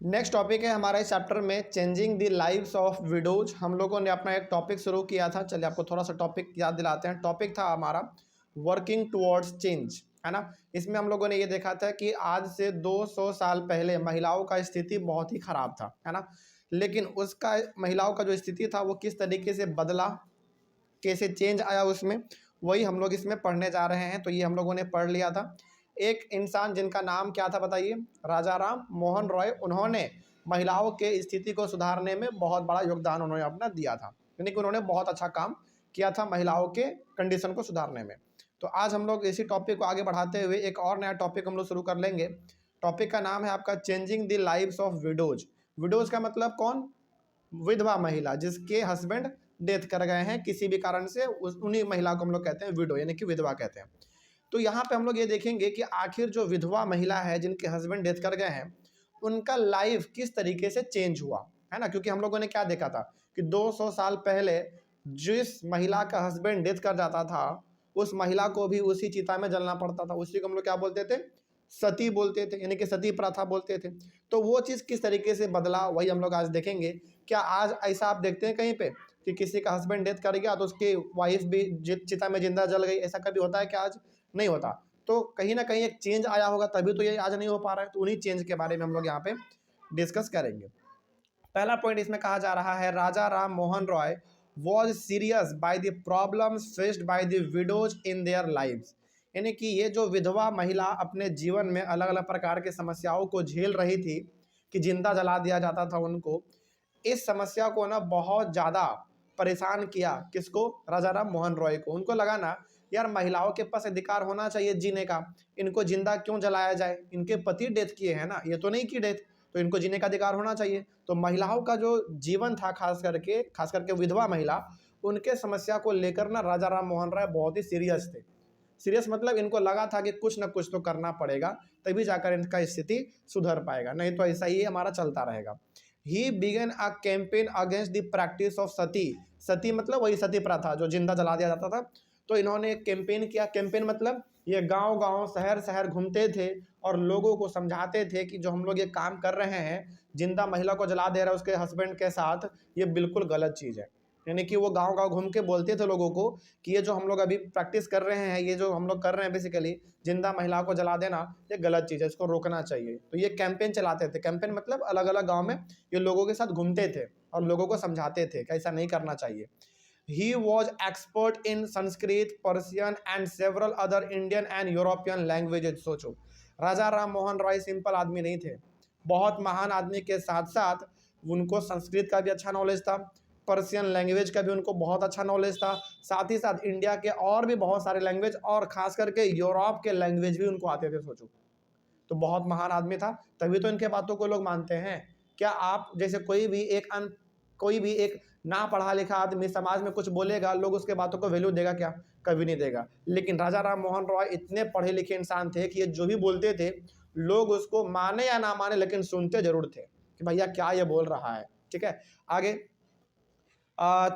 Next topic है हमारा इस चैप्टर में changing the lives of widows. हम लोगों ने अपना एक टॉपिक शुरू किया था, चलिए आपको थोड़ा सा टॉपिक याद दिलाते हैं। टॉपिक था हमारा वर्किंग टुवर्ड्स चेंज, है ना। इसमें हम लोगों ने ये देखा था कि आज से 200 साल पहले महिलाओं का स्थिति बहुत ही खराब था, है ना। लेकिन उसका महिलाओं का जो स्थिति था वो किस तरीके से बदला, कैसे चेंज आया उसमें, वही हम लोग इसमें पढ़ने जा रहे हैं। तो ये हम लोगों ने पढ़ लिया था। एक इंसान जिनका नाम क्या था बताइए, राजा राम मोहन रॉय। उन्होंने महिलाओं के स्थिति को सुधारने में बहुत बड़ा योगदान उन्होंने अपना दिया था, यानी कि उन्होंने बहुत अच्छा काम किया था महिलाओं के कंडीशन को सुधारने में। तो आज हम लोग इसी टॉपिक को आगे बढ़ाते हुए एक और नया टॉपिक हम लोग शुरू कर लेंगे। टॉपिक का नाम है आपका changing the lives of widows. Widows का मतलब कौन, विधवा महिला जिसके हस्बैंड डेथ कर गए हैं किसी भी कारण से, उन्हीं महिला को हम लोग कहते हैं विडो, यानी कि विधवा कहते हैं। तो यहाँ पे हम लोग ये देखेंगे कि आखिर जो विधवा महिला है जिनके हस्बैंड डेथ कर गए हैं उनका लाइफ किस तरीके से चेंज हुआ, है ना। क्योंकि हम लोगों ने क्या देखा था कि 200 साल पहले जिस महिला का हस्बैंड डेथ कर जाता था उस महिला को भी उसी चिता में जलना पड़ता था। उसी को हम लोग क्या बोलते थे, सती बोलते थे, यानी कि सती प्रथा बोलते थे। तो वो चीज़ किस तरीके से बदला वही हम लोग आज देखेंगे। क्या आज ऐसा आप देखते हैं कहीं पे कि किसी का हस्बैंड डेथ कर गया तो उसकी वाइफ भी चिता में जिंदा जल गई, ऐसा कभी होता है क्या? आज नहीं होता। तो कहीं ना कहीं एक चेंज आया होगा तभी तो ये आज नहीं हो पा रहा है। तो उन्हीं चेंज के बारे में हम लोग यहाँ पे डिस्कस करेंगे। पहला पॉइंट इसमें कहा जा रहा है, Raja Ram Mohan Roy was serious by the problems faced by the widows in their lives. यानी कि ये जो विधवा महिला अपने जीवन में अलग अलग प्रकार के समस्याओं को झेल रही थी कि जिंदा जला दिया जाता था उनको, इस समस्या को ना बहुत ज़्यादा परेशान किया। किसको? राजा राम मोहन रॉय को। उनको लगा ना यार महिलाओं के पास अधिकार होना चाहिए जीने का, इनको जिंदा क्यों जलाया जाए, इनके पति डेथ किए हैं ना, ये तो नहीं की डेथ, तो इनको जीने का अधिकार होना चाहिए। तो महिलाओं का जो जीवन था खास करके विधवा महिला, उनके समस्या को लेकर ना राजा राम मोहन राय बहुत ही सीरियस थे। सीरियस मतलब इनको लगा था कि कुछ ना कुछ तो करना पड़ेगा तभी जाकर इनका स्थिति सुधर पाएगा, नहीं तो ऐसा ही हमारा चलता रहेगा। He began a campaign against the practice of sati. Sati मतलब वही सती प्रथा जो जिंदा जला दिया जाता था। तो इन्होंने एक कैंपेन किया। कैंपेन मतलब ये गांव गांव शहर शहर घूमते थे और लोगों को समझाते थे कि जो हम लोग ये काम कर रहे हैं, जिंदा महिला को जला दे रहा है उसके हस्बैंड के साथ, ये बिल्कुल गलत चीज़ है। यानी कि वो गांव गांव घूम के बोलते थे लोगों को कि ये जो हम लोग अभी प्रैक्टिस कर रहे हैं, ये जो हम लोग कर रहे हैं बेसिकली जिंदा महिला को जला देना, ये गलत चीज़ है, इसको रोकना चाहिए। तो ये कैंपेन चलाते थे। कैंपेन मतलब अलग अलग गाँव में ये लोगों के साथ घूमते थे और लोगों को समझाते थे कि ऐसा नहीं करना चाहिए। He was expert in Sanskrit, Persian and several other Indian and European languages। सोचो, राजा राम मोहन रॉय सिंपल आदमी नहीं थे, बहुत महान आदमी के साथ साथ उनको संस्कृत का भी अच्छा नॉलेज था, पर्शियन लैंग्वेज का भी उनको बहुत अच्छा नॉलेज था, साथ ही साथ इंडिया के और भी बहुत सारे लैंग्वेज और खास करके यूरोप के लैंग्वेज भी उनको आते थे। सोचो, तो बहुत महान आदमी था, तभी तो इनके बातों को लोग मानते हैं। क्या आप जैसे कोई भी एक ना पढ़ा लिखा आदमी समाज में कुछ बोलेगा, लोग उसके बातों को वैल्यू देगा क्या? कभी नहीं देगा। लेकिन राजा राम मोहन रॉय इतने पढ़े लिखे इंसान थे कि ये जो भी बोलते थे लोग उसको माने या ना माने लेकिन सुनते जरूर थे कि भैया क्या ये बोल रहा है। ठीक है, आगे।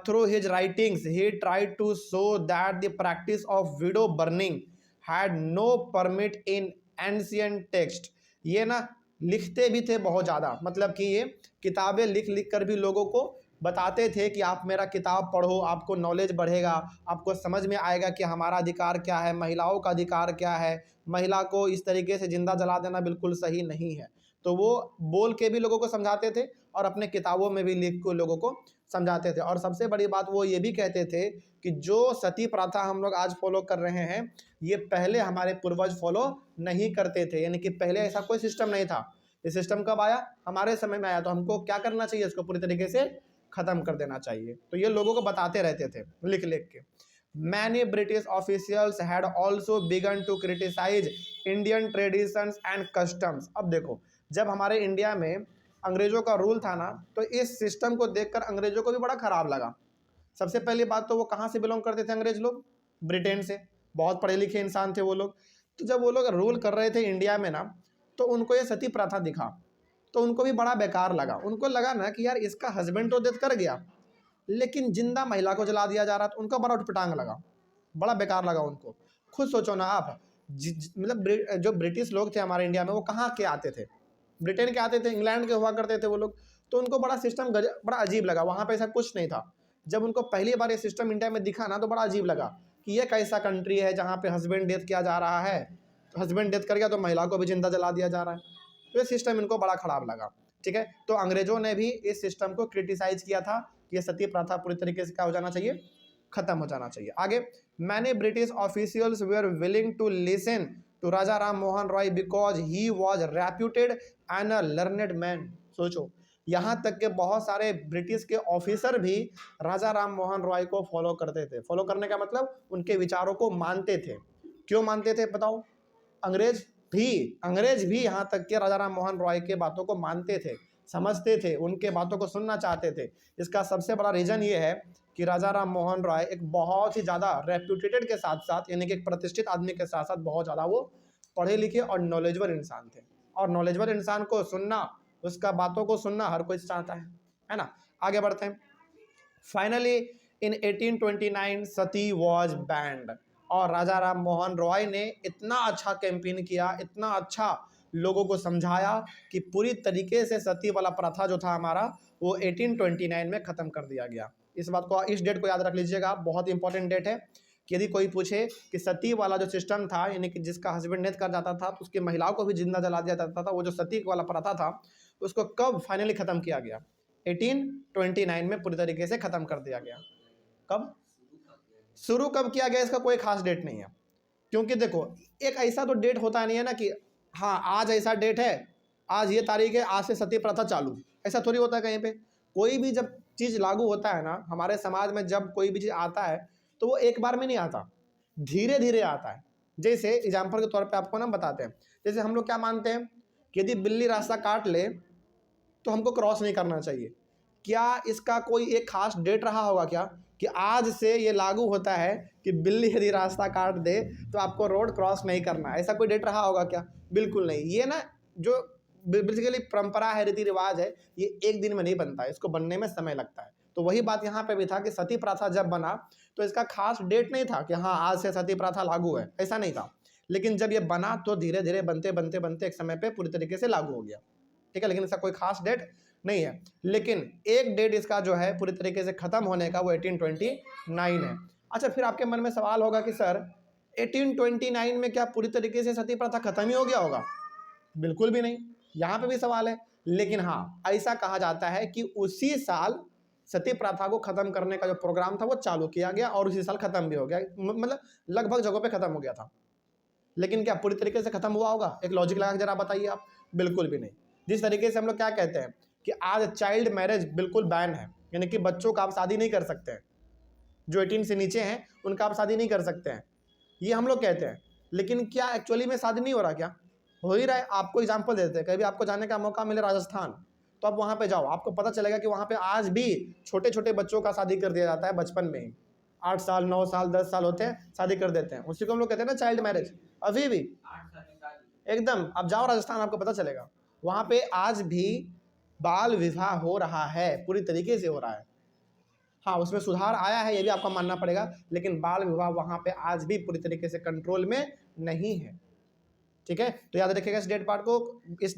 Through his writings he tried to show that the practice of widow burning had no permit in ancient text. ये ना लिखते भी थे बहुत ज़्यादा, मतलब कि ये किताबें लिख लिख कर भी लोगों को बताते थे कि आप मेरा किताब पढ़ो, आपको नॉलेज बढ़ेगा, आपको समझ में आएगा कि हमारा अधिकार क्या है, महिलाओं का अधिकार क्या है, महिला को इस तरीके से जिंदा जला देना बिल्कुल सही नहीं है। तो वो बोल के भी लोगों को समझाते थे और अपने किताबों में भी लिख के लोगों को समझाते थे। और सबसे बड़ी बात वो ये भी कहते थे कि जो सती प्रथा हम लोग आज फॉलो कर रहे हैं ये पहले हमारे पूर्वज फॉलो नहीं करते थे, यानी कि पहले ऐसा कोई सिस्टम नहीं था। ये सिस्टम कब आया? हमारे समय में आया। तो हमको क्या करना चाहिए? इसको पूरी तरीके से खत्म कर देना चाहिए। तो ये लोगों को बताते रहते थे लिख लिख के। Many British officials had also begun to criticize Indian traditions and customs। अब देखो, जब हमारे इंडिया में अंग्रेजों का रूल था ना, तो इस सिस्टम को देखकर अंग्रेजों को भी बड़ा खराब लगा। सबसे पहली बात तो वो कहाँ से बिलोंग करते थे अंग्रेज लोग? ब्रिटेन से। बहुत पढ़े लिखे इंसान थे वो लोग। तो जब वो लोग रूल कर रहे थे इंडिया में ना, तो उनको ये सती प्रथा दिखा तो उनको भी बड़ा बेकार लगा। उनको लगा ना कि यार इसका हस्बैंड तो डेथ कर गया लेकिन जिंदा महिला को जला दिया जा रहा, तो उनका बड़ा उटपटांग लगा, बड़ा बेकार लगा उनको। खुद सोचो ना आप, मतलब जो ब्रिटिश लोग थे हमारे इंडिया में वो कहाँ के आते थे? ब्रिटेन के आते थे, इंग्लैंड के हुआ करते थे वो लोग, तो उनको बड़ा सिस्टम बड़ा अजीब लगा, वहाँ पे ऐसा कुछ नहीं था। जब उनको पहली बार ये सिस्टम इंडिया में दिखा ना, तो बड़ा अजीब लगा कि ये कैसा कंट्री है जहाँ पे हस्बैंड डेथ किया जा रहा है, तो हस्बैंड डेथ कर गया तो महिला को भी जिंदा जला दिया जा रहा है। तो ये सिस्टम इनको बड़ा खराब लगा, ठीक है। तो अंग्रेजों ने भी इस सिस्टम को क्रिटिसाइज किया था कि ये सती प्रथा पूरी तरीके से क्या हो जाना चाहिए, खत्म हो जाना चाहिए। आगे, many British officials were willing to listen to Raja Ram Mohan Roy because he was reputed and a learned man. सोचो, यहाँ तक के बहुत सारे ब्रिटिश के ऑफिसर भी राजा राम मोहन रॉय को फॉलो करते थे। फॉलो करने का मतलब उनके विचारों को मानते थे। क्यों मानते थे बताओ? अंग्रेज भी यहाँ तक के राजा राम मोहन रॉय के बातों को मानते थे, समझते थे, उनके बातों को सुनना चाहते थे। इसका सबसे बड़ा रीजन ये है कि राजा राम मोहन रॉय एक बहुत ही ज़्यादा रेप्यूटेटेड के साथ साथ, यानी कि एक प्रतिष्ठित आदमी के साथ साथ बहुत ज़्यादा वो पढ़े लिखे और नॉलेजबल इंसान थे। और नॉलेजबल इंसान को सुनना, उसका बातों को सुनना हर कोई चाहता है ना। आगे बढ़ते हैं। Finally in 1829 Sati was banned. और राजा राम मोहन रॉय ने इतना अच्छा कैंपेन किया, इतना अच्छा लोगों को समझाया कि पूरी तरीके से सती वाला प्रथा जो था हमारा, वो 1829 में ख़त्म कर दिया गया। इस बात को, इस डेट को याद रख लीजिएगा, बहुत इंपॉर्टेंट डेट है कि यदि कोई पूछे कि सती वाला जो सिस्टम था, यानी कि जिसका हस्बैंड डेथ कर जाता था तो उसकी महिलाओं को भी जिंदा जला दिया जाता था, वो जो सती वाला प्रथा था उसको कब फाइनली ख़त्म किया गया? 1829 में पूरी तरीके से ख़त्म कर दिया गया। कब शुरू कब किया गया, इसका कोई खास डेट नहीं है। क्योंकि देखो, एक ऐसा तो डेट होता नहीं है ना कि हाँ आज ऐसा डेट है, आज ये तारीख है, आज से सती प्रथा चालू, ऐसा थोड़ी होता है कहीं पे। कोई भी जब चीज़ लागू होता है ना हमारे समाज में, जब कोई भी चीज़ आता है तो वो एक बार में नहीं आता, धीरे धीरे आता है। जैसे एग्जाम्पल के तौर पे आपको ना बताते हैं, जैसे हम लोग क्या मानते हैं कि यदि बिल्ली रास्ता काट ले तो हमको क्रॉस नहीं करना चाहिए। क्या इसका कोई एक खास डेट रहा होगा क्या कि आज से ये लागू होता है कि बिल्ली यदि रास्ता काट दे तो आपको रोड क्रॉस नहीं करना, ऐसा कोई डेट रहा होगा क्या? बिल्कुल नहीं। ये ना जो बेसिकली परंपरा है, रीति रिवाज है, ये एक दिन में नहीं बनता है, इसको बनने में समय लगता है। तो वही बात यहाँ पे भी था कि सती प्रथा जब बना तो इसका खास डेट नहीं था कि हाँ आज से सती प्रथा लागू है, ऐसा नहीं था। लेकिन जब ये बना तो धीरे धीरे बनते बनते बनते एक समय पे पूरी तरीके से लागू हो गया, ठीक है। लेकिन इसका कोई खास डेट नहीं है। लेकिन एक डेट इसका जो है पूरी तरीके से खत्म होने का, वो 1829 है। अच्छा, फिर आपके मन में सवाल होगा कि सर 1829 में क्या पूरी तरीके से सती प्रथा खत्म ही हो गया होगा? बिल्कुल भी नहीं, यहाँ पे भी सवाल है। लेकिन हाँ, ऐसा कहा जाता है कि उसी साल सती प्रथा को खत्म करने का जो प्रोग्राम था वो चालू किया गया और उसी साल खत्म भी हो गया, मतलब लगभग जगहों पे खत्म हो गया था। लेकिन क्या पूरी तरीके से खत्म हुआ होगा? एक लॉजिक लगा के जरा बताइए आप। बिल्कुल भी नहीं। जिस तरीके से हम लोग क्या कहते हैं कि आज चाइल्ड मैरिज बिल्कुल बैन है, यानी कि बच्चों का आप शादी नहीं कर सकते हैं, जो 18 से नीचे हैं उनका आप शादी नहीं कर सकते हैं, ये हम लोग कहते हैं। लेकिन क्या एक्चुअली में शादी नहीं हो रहा? क्या हो ही रहा है। आपको एग्जांपल देते हैं, कभी आपको जाने का मौका मिले राजस्थान तो आप वहाँ पे जाओ, आपको पता चलेगा कि वहाँ पे आज भी छोटे छोटे बच्चों का शादी कर दिया जाता है बचपन में ही। 8 साल 9 साल 10 साल होते हैं, शादी कर देते हैं, उसी को हम लोग कहते हैं ना चाइल्ड मैरिज। अभी भी एकदम आप जाओ राजस्थान, आपको पता चलेगा वहाँ पे आज भी बाल विवाह हो रहा है, पूरी तरीके से हो रहा है। हाँ, उसमें सुधार आया है, ये भी आपको मानना पड़ेगा, लेकिन बाल विवाह वहाँ पे आज भी पूरी तरीके से कंट्रोल में नहीं है, ठीक है। तो याद रखिएगा इस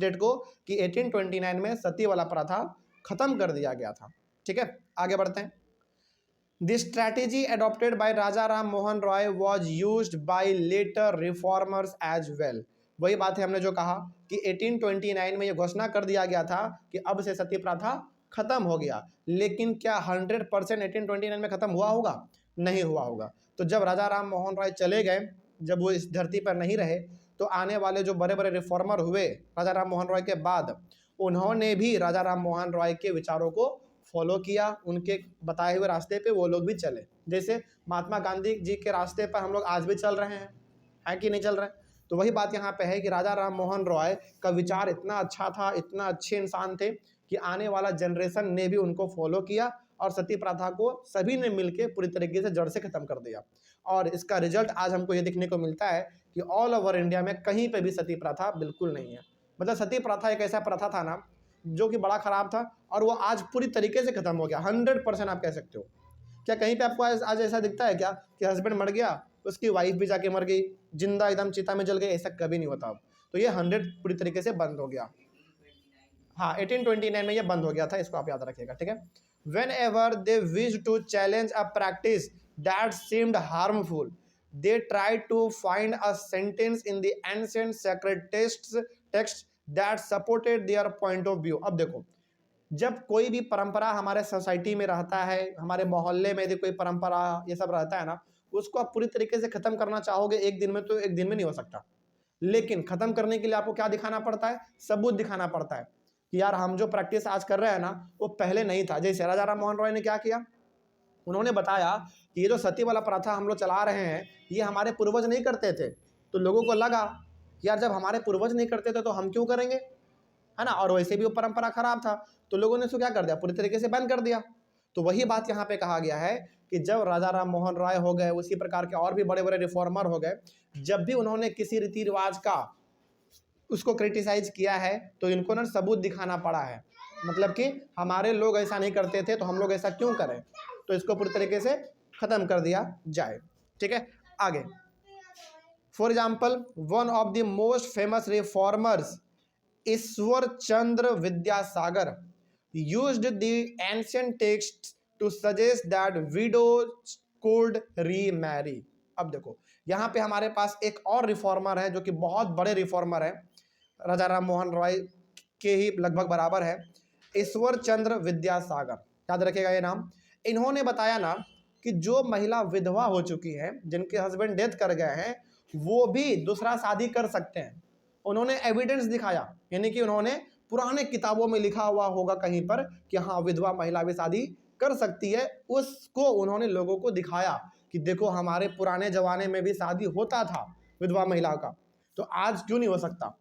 डेट को कि 1829 में सती वाला प्रथा खत्म कर दिया गया था, ठीक है। आगे बढ़ते हैं। The strategy adopted by Raja Ram Mohan Roy was used by later reformers as well. वही बात है, हमने जो कहा कि 1829 में ये घोषणा कर दिया गया था कि अब से सती प्रथा खत्म हो गया। लेकिन क्या 100% 1829 में खत्म हुआ होगा? नहीं हुआ होगा। तो जब राजा राम मोहन रॉय चले गए, जब वो इस धरती पर नहीं रहे, तो आने वाले जो बड़े बड़े रिफॉर्मर हुए राजा राम मोहन रॉय के बाद, उन्होंने भी राजा राम मोहन रॉय के विचारों को फॉलो किया, उनके बताए हुए रास्ते पे वो लोग भी चले। जैसे महात्मा गांधी जी के रास्ते पर हम लोग आज भी चल रहे हैं कि नहीं चल रहे? तो वही बात यहाँ पे है कि राजा राम मोहन रॉय का विचार इतना अच्छा था, इतना अच्छे इंसान थे कि आने वाला जनरेशन ने भी उनको फॉलो किया और सती प्रथा को सभी ने मिलकर पूरी तरीके से जड़ से खत्म कर दिया। और इसका रिजल्ट आज हमको ये देखने को मिलता है कि ऑल ओवर इंडिया में कहीं पे भी सती प्रथा बिल्कुल नहीं है। मतलब सती प्रथा एक ऐसा प्रथा था ना जो कि बड़ा खराब था, और वो आज पूरी तरीके से खत्म हो गया, 100% आप कह सकते हो। क्या कहीं पे आपको आज ऐसा दिखता है क्या कि हस्बैंड मर गया, उसकी वाइफ भी जाके मर गई, जिंदा एकदम चिता में जल गई? ऐसा कभी नहीं होता अब। तो ये 100 पूरी तरीके से बंद हो गया। हाँ 1829 में ये बंद हो गया था, इसको आप याद रखिएगा, ठीक है। Whenever they wish to challenge a practice that seemed harmful they try to find a sentence in the ancient sacred text that supported their point of view. अब देखो, जब कोई भी परंपरा हमारे सोसाइटी में रहता है, हमारे मोहल्ले में यदि कोई परंपरा ये सब रहता है ना, उसको आप पूरी तरीके से खत्म करना चाहोगे एक दिन में, तो एक दिन में नहीं हो सकता। लेकिन खत्म करने के लिए आपको क्या दिखाना पड़ता है? सबूत दिखाना पड़ता है कि यार हम जो प्रैक्टिस आज कर रहे हैं ना, वो पहले नहीं था। जैसे राजा राम मोहन रॉय ने क्या किया, उन्होंने बताया कि ये जो सती वाला प्रथा हम लोग चला रहे हैं, ये हमारे पूर्वज नहीं करते थे। तो लोगों को लगा कि यार जब हमारे पूर्वज नहीं करते थे तो हम क्यों करेंगे, है ना। और वैसे भी वो परंपरा खराब था, तो लोगों ने उसको क्या कर दिया, पूरी तरीके से बंद कर दिया। तो वही बात यहाँ पे कहा गया है कि जब राजा राम मोहन राय हो गए, उसी प्रकार के और भी बड़े बड़े रिफॉर्मर हो गए, जब भी उन्होंने किसी रीति रिवाज का उसको क्रिटिसाइज किया है, तो इनको ना सबूत दिखाना पड़ा है। मतलब कि हमारे लोग ऐसा नहीं करते थे तो हम लोग ऐसा क्यों करें, तो इसको पूरी तरीके से खत्म कर दिया जाए, ठीक है। आगे, for example, one of the most famous reformers Ishwar Chandra Vidyasagar used the ancient texts to suggest that widows could remarry। अब देखो, यहाँ पे हमारे पास एक और रिफॉर्मर है जो कि बहुत बड़े रिफॉर्मर है, राजा राम मोहन रॉय के ही लगभग बराबर है, ईश्वर चंद्र विद्यासागर, याद रखिएगा ये नाम। इन्होंने बताया ना कि जो महिला विधवा हो चुकी है, जिनके हस्बैंड डेथ कर गए हैं, वो भी दूसरा शादी कर सकते हैं। उन्होंने एविडेंस दिखाया, यानी कि उन्होंने पुराने किताबों में लिखा हुआ होगा कहीं पर कि हाँ विधवा महिला भी शादी कर सकती है, उसको उन्होंने लोगों को दिखाया कि देखो हमारे पुराने जमाने में भी शादी होता था विधवा महिला का, तो आज क्यों नहीं हो सकता।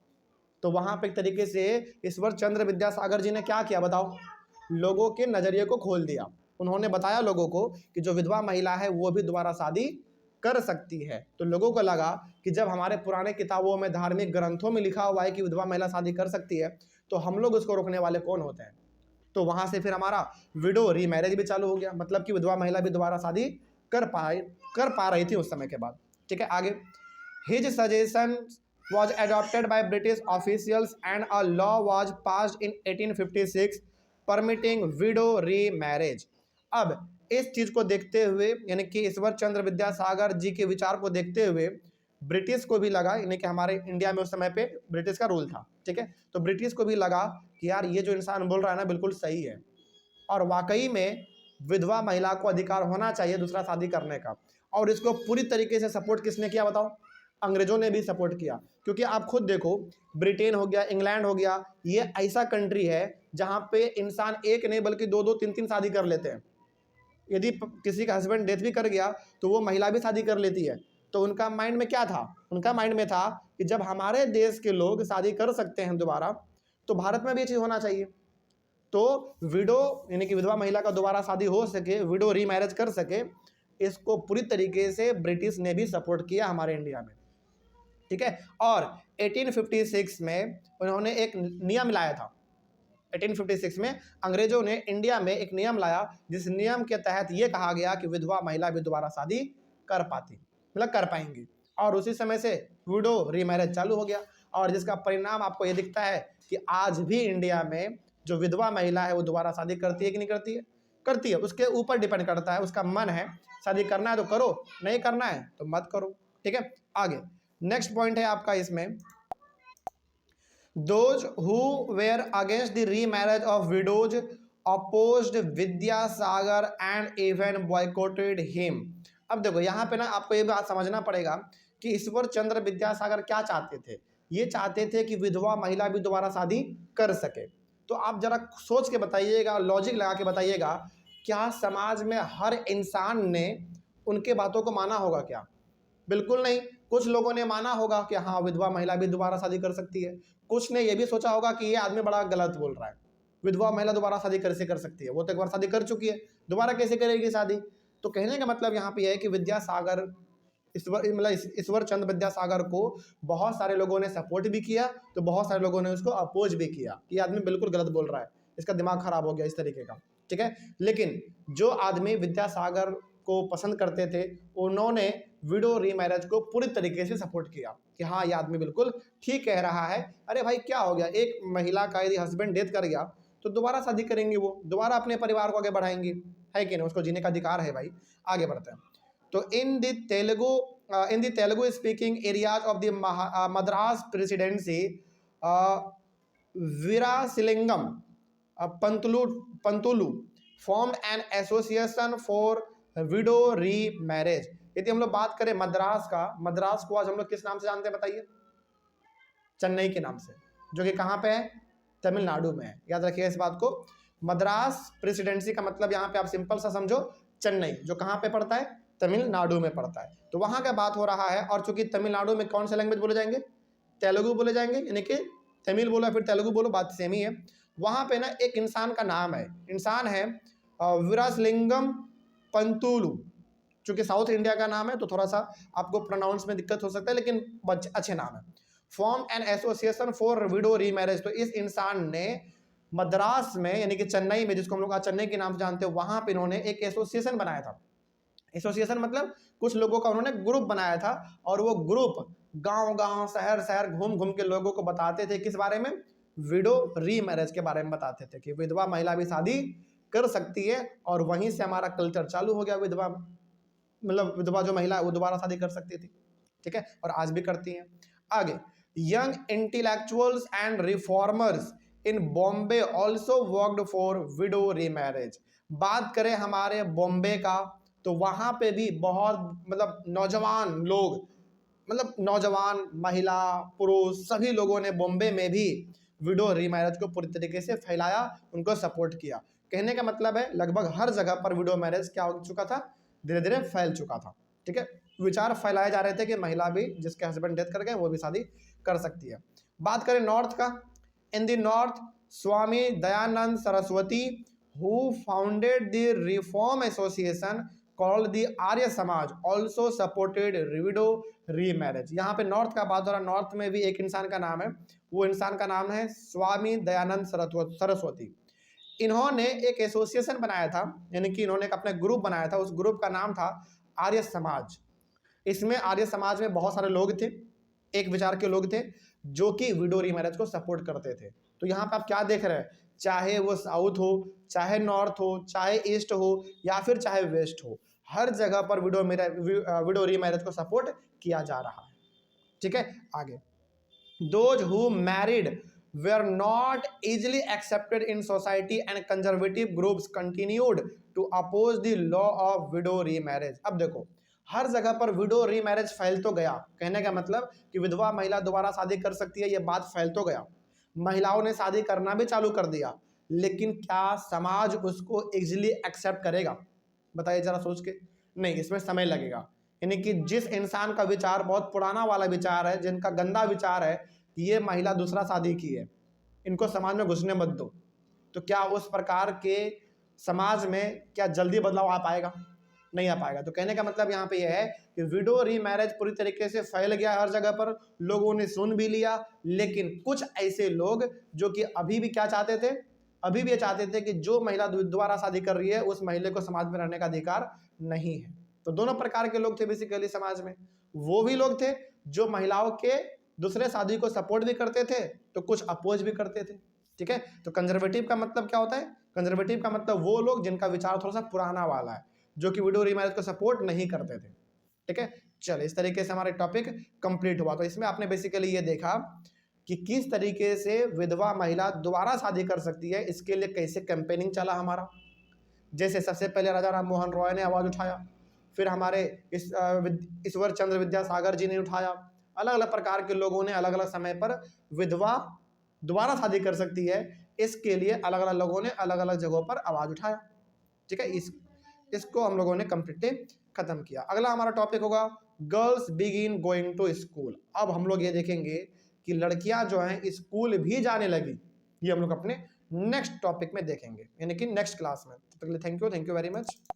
तो वहां पे एक तरीके से ईश्वर चंद्र विद्यासागर जी ने क्या किया बताओ, लोगों के नजरिए को खोल दिया। उन्होंने बताया लोगों को कि जो विधवा महिला है वो भी दोबारा शादी कर सकती है। तो लोगों को लगा कि जब हमारे पुराने किताबों में, धार्मिक ग्रंथों में लिखा हुआ है कि विधवा महिला शादी कर सकती है, तो हम लोग उसको रोकने वाले कौन होते हैं। तो वहां से फिर हमारा विडो रीमैरिज भी चालू हो गया, मतलब कि विधवा महिला भी दोबारा शादी कर पा रही थी उस समय के बाद, ठीक है। आगे, his suggestion was adopted by British officials and a law was passed in 1856 permitting widow remarriage। अब इस चीज को देखते हुए, यानी कि ईश्वर चंद्र विद्यासागर जी के विचार को देखते हुए ब्रिटिश को भी लगा, यानी कि हमारे इंडिया में उस समय पे ब्रिटिश का रूल था, ठीक है। तो ब्रिटिश को भी लगा कि यार ये जो इंसान बोल रहा है ना बिल्कुल सही है, और वाकई में विधवा महिला को अधिकार होना चाहिए दूसरा शादी करने का। और इसको पूरी तरीके से सपोर्ट किसने किया बताओ, अंग्रेजों ने भी सपोर्ट किया। क्योंकि आप खुद देखो, ब्रिटेन हो गया, इंग्लैंड हो गया, ये ऐसा कंट्री है जहां पे इंसान एक नहीं बल्कि दो दो तीन तीन शादी कर लेते हैं। यदि किसी का हस्बैंड डेथ भी कर गया तो वो महिला भी शादी कर लेती है। तो उनका माइंड में क्या था, उनका माइंड में था कि जब हमारे देश के लोग शादी कर सकते हैं दोबारा, तो भारत में भी ये चीज़ होना चाहिए। तो विडो यानी कि विधवा महिला का दोबारा शादी हो सके, विडो रीमैरिज कर सके, इसको पूरी तरीके से ब्रिटिश ने भी सपोर्ट किया हमारे इंडिया में, ठीक है। और 1856 में उन्होंने एक नियम लाया था। 1856 में अंग्रेजों ने इंडिया में एक नियम लाया, जिस नियम के तहत ये कहा गया कि विधवा महिला भी दोबारा शादी कर पाती, मतलब कर पाएंगी। और उसी समय से विडो रीमैरिज चालू हो गया, और जिसका परिणाम आपको ये दिखता है कि आज भी इंडिया में जो विधवा महिला है वो दोबारा शादी करती है कि नहीं करती है, करती है। उसके ऊपर डिपेंड करता है, उसका मन है, शादी करना है तो करो, नहीं करना है तो मत करो, ठीक है। आगे नेक्स्ट पॉइंट है आपका इसमें, those who were against the remarriage of widows opposed Vidyasagar and even boycotted him। अब देखो यहाँ पे ना आपको ये बात समझना पड़ेगा कि ईश्वर चंद्र विद्यासागर क्या चाहते थे। ये चाहते थे कि विधवा महिला भी दोबारा शादी कर सके। तो आप जरा सोच के बताइएगा, लॉजिक लगा के बताइएगा, क्या समाज में हर इंसान ने उनके बातों को माना होगा क्या? बिल्कुल नहीं। कुछ लोगों ने माना होगा कि हाँ विधवा महिला भी दोबारा शादी कर सकती है, कुछ ने यह भी सोचा होगा कि ये आदमी बड़ा गलत बोल रहा है, विधवा महिला दोबारा शादी कैसे कर सकती है, वो तो एक बार शादी कर चुकी है, दोबारा कैसे करेगी शादी। तो कहने का मतलब यहाँ पे है कि विद्यासागर ईश्वर चंद्र विद्यासागर को बहुत सारे लोगों ने सपोर्ट भी किया, तो बहुत सारे लोगों ने उसको अपोज भी किया कि आदमी बिल्कुल गलत बोल रहा है, इसका दिमाग खराब हो गया, इस तरीके का, ठीक है। लेकिन जो आदमी विद्यासागर को पसंद करते थे, उन्होंने विडो रीमैरिज को पूरी तरीके से सपोर्ट किया। कि हाँ ये आदमी बिल्कुल ठीक कह रहा है। अरे भाई क्या हो गया, एक महिला का यदि हस्बैंड डेथ कर गया तो दोबारा शादी करेंगी, वो दोबारा अपने परिवार को आगे बढ़ाएंगी, है कि नहीं, उसको जीने का अधिकार है भाई। आगे बढ़ते हैं। तो in the Telugu speaking areas of the Madras presidency Veeresalingam Pantulu formed an association for widow remarriage. यदि हम लोग बात करें मद्रास का, मद्रास को आज हम लोग किस नाम से जानते हैं बताइए? चेन्नई के नाम से, जो कि कहाँ पे है? तमिलनाडु में है। याद रखिए इस बात को। मद्रास प्रेसिडेंसी का मतलब यहाँ पे आप सिंपल सा समझो, चेन्नई, जो कहाँ पे पड़ता है? तमिलनाडु में पड़ता है। तो वहाँ का बात हो रहा है, और चूंकि तमिलनाडु में कौन से लैंग्वेज बोले जाएंगे? तेलुगु बोले जाएंगे, यानी कि तमिल बोलो फिर तेलुगु बोलो, बात सेम ही है। वहाँ पे ना एक इंसान का नाम है, इंसान है वीरासलिंगम पंतुलु। चूंकि साउथ इंडिया का नाम है तो थोड़ा सा आपको प्रोनाउंस में दिक्कत हो सकता है, लेकिन अच्छे नाम है। Form an association for widow री मैरिज। तो इस इंसान ने मद्रास में, यानी कि चेन्नई में, जिसको हम लोग आज चेन्नई के नाम से जानते हैं, वहां पे इन्होंने एक एसोसिएशन बनाया था। एसोसिएशन मतलब कुछ लोगों का उन्होंने ग्रुप बनाया था, और वो ग्रुप गांव गांव शहर शहर घूम घूम के लोगों को बताते थे किस बारे में? विडो री मैरिज के बारे में बताते थे, कि विधवा महिला भी शादी कर सकती है। और वहीं से हमारा कल्चर चालू हो गया, विधवा मतलब विधवा जो महिला है वो दोबारा शादी कर सकती थी, ठीक है, और आज भी करती हैं। आगे, young intellectuals and reformers in Bombay also worked for widow री मैरिज। बात करें हमारे बॉम्बे का, तो वहां पे भी बहुत मतलब नौजवान लोग, मतलब नौजवान महिला पुरुष सभी लोगों ने बॉम्बे में भी विडो री मैरिज को पूरी तरीके से फैलाया, उनको सपोर्ट किया। कहने का मतलब है लगभग हर जगह पर विडो मैरिज क्या हो चुका था? धीरे धीरे फैल चुका था, ठीक है। विचार फैलाए जा रहे थे कि महिला भी जिसके हस्बैंड डेथ कर गए वो भी शादी कर सकती है। बात करें नॉर्थ का, in the north Swami Dayanand Saraswati who founded the reform association called the Arya Samaj also supported widow remarriage. यहाँ पे नॉर्थ का बात हो रहा है, नॉर्थ में भी एक इंसान का नाम है, वो इंसान का नाम है स्वामी दयानंद सरस्वती। इन्होंने एक एसोसिएशन बनाया था, यानी कि इन्होंने एक अपना ग्रुप बनाया था, उस ग्रुप का नाम था आर्य समाज। इसमें आर्य समाज में बहुत सारे लोग थे, एक विचार के लोग थे, जो कि विडो री मैरिज को सपोर्ट करते थे। तो यहाँ पे आप क्या देख रहे हैं, चाहे वो साउथ हो, चाहे नॉर्थ हो, चाहे ईस्ट हो, या फिर चाहे वेस्ट हो, हर जगह पर विडो री मैरिज को सपोर्ट किया जा रहा है, ठीक है। आगे, those who married were not easily accepted in society and conservative groups continued to oppose the law of widow remarriage। अब देखो, हर जगह पर विडो री मैरिज फैल तो गया, कहने का मतलब कि विधवा महिला दोबारा शादी कर सकती है, ये बात फैल तो गया, महिलाओं ने शादी करना भी चालू कर दिया, लेकिन क्या समाज उसको इजीली एक्सेप्ट करेगा? बताइए जरा सोच के। नहीं, इसमें समय लगेगा। यानी कि जिस इंसान का विचार बहुत पुराना वाला विचार है, जिनका गंदा विचार है कि ये महिला दूसरा शादी की है, इनको समाज में घुसने मत दो, तो क्या उस प्रकार के समाज में क्या जल्दी बदलाव आ पाएगा? नहीं आ पाएगा। तो कहने का मतलब यहाँ पे यह है कि विडो री मैरिज पूरी तरीके से फैल गया हर जगह पर, लोगों ने सुन भी लिया, लेकिन कुछ ऐसे लोग जो कि अभी भी क्या चाहते थे, अभी भी ये चाहते थे कि जो महिला दोबारा शादी कर रही है उस महिला को समाज में रहने का अधिकार नहीं है। तो दोनों प्रकार के लोग थे बेसिकली समाज में। वो भी लोग थे जो महिलाओं के दूसरे शादी को सपोर्ट भी करते थे, तो कुछ अपोज भी करते थे, ठीक है। तो कंजर्वेटिव का मतलब क्या होता है? कंजर्वेटिव का मतलब वो लोग जिनका विचार थोड़ा सा पुराना वाला है, जो कि विडो री मैरिज को सपोर्ट नहीं करते थे, ठीक है। चलिए, इस तरीके से हमारा टॉपिक कंप्लीट हुआ। तो इसमें आपने बेसिकली ये देखा कि किस तरीके से विधवा महिला दोबारा शादी कर सकती है, इसके लिए कैसे कैंपेनिंग चला हमारा। जैसे सबसे पहले राजा राम मोहन रॉय ने आवाज उठाया, फिर हमारे ईश्वर चंद्र विद्यासागर जी ने उठाया, अलग अलग प्रकार के लोगों ने अलग अलग समय पर विधवा दोबारा शादी कर सकती है, इसके लिए अलग अलग लोगों ने अलग अलग जगहों पर आवाज उठाया, ठीक है। इसको हम लोगों ने कंप्लीटली खत्म किया। अगला हमारा टॉपिक होगा girls begin going to school. अब हम लोग ये देखेंगे कि लड़कियां जो हैं स्कूल भी जाने लगी, ये हम लोग अपने नेक्स्ट टॉपिक में देखेंगे, यानी कि नेक्स्ट क्लास में। तो थैंक यू वेरी मच।